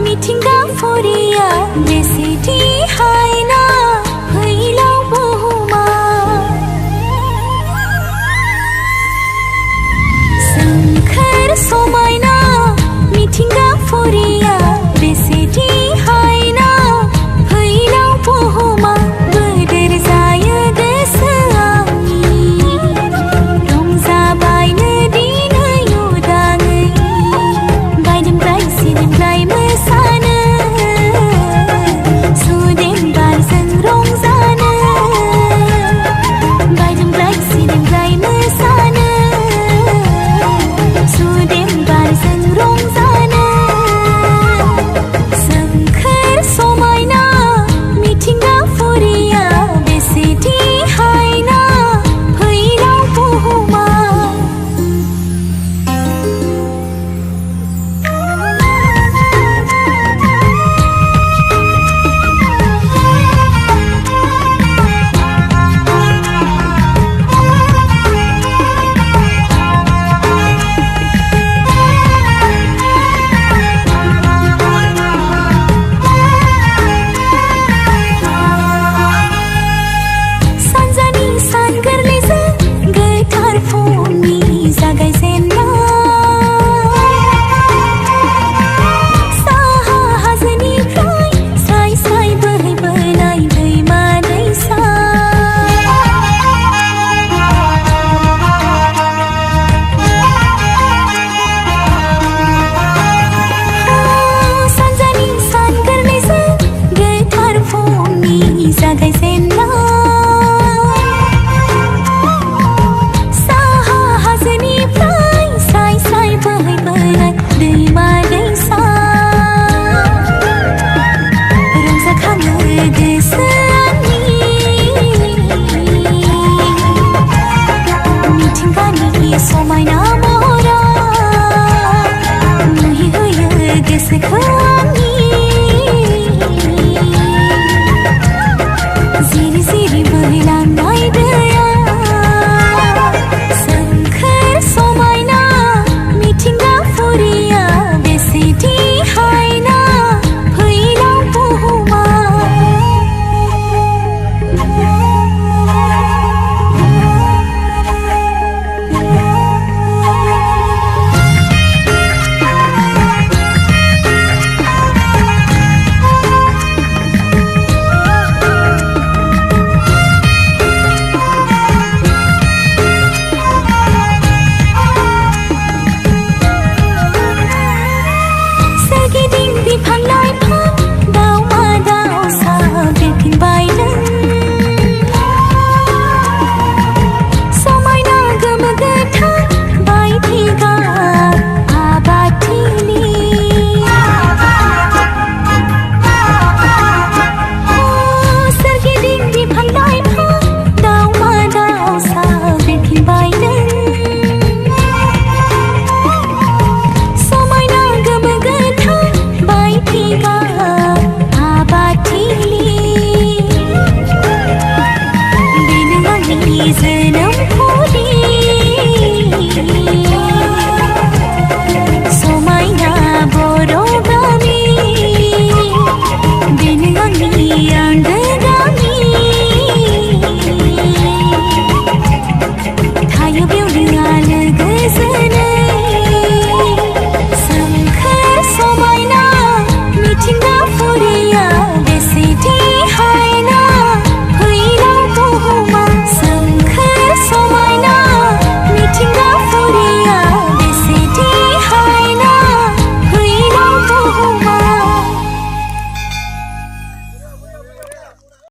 मिथिंगा फुरिया बेसेथि हायना फैलाव बुहुमा सोमखोर समायना मिथिंगा फुरिया बेसेथि हायना फैलाव बुहुमा बोदोर जायो गोसो आंनि रंजाबायनो दिनै उदाङै बायदोंब्राय सिदोंब्राय मोसानो सुदेम बारजों रंजानो बायदोंब्राय सिदोंब्राय मोसानो सुदेम बारजों रंजानो सोमखोर समायना मिथिंगा फुरिया बेसेथि हायना फैलाव बुहुमा सानजानि सान गोरलैजों गोथार फुंनि जागायजेननाय साहा हाजोनिफ्राय स्राय स्राय बोहैबोनाय दैमा दैसा सानजानि सान गोरलैजों गोथार फुंनि जागायजेननाय साहा हाजोनिफ्राय स्राय स्राय बोहैबोनाय दैमा दैसा रंजाखाङो गोसोआनि मिथिंगानि समायना महरा मुहिहोयो गोसोखौ आंनि जिरि जिरि बोहैलांनाय दैया सोमखोर समायना मिथिंगा फुरिया बेसेथि हायना फैलाव बुहुमा सोरगिदिं बिफां लाइफां दाउमा दाउसा बिरफिनबायदों समायना गोमो गोथां बायदि गाब आबादथिलि सोरगिदिं बिफां लाइफां दाउमा दाउसा बिरफिनबायदों समायना गोमो गोथां बायदि गाब आबादथिलि बेनो आंनि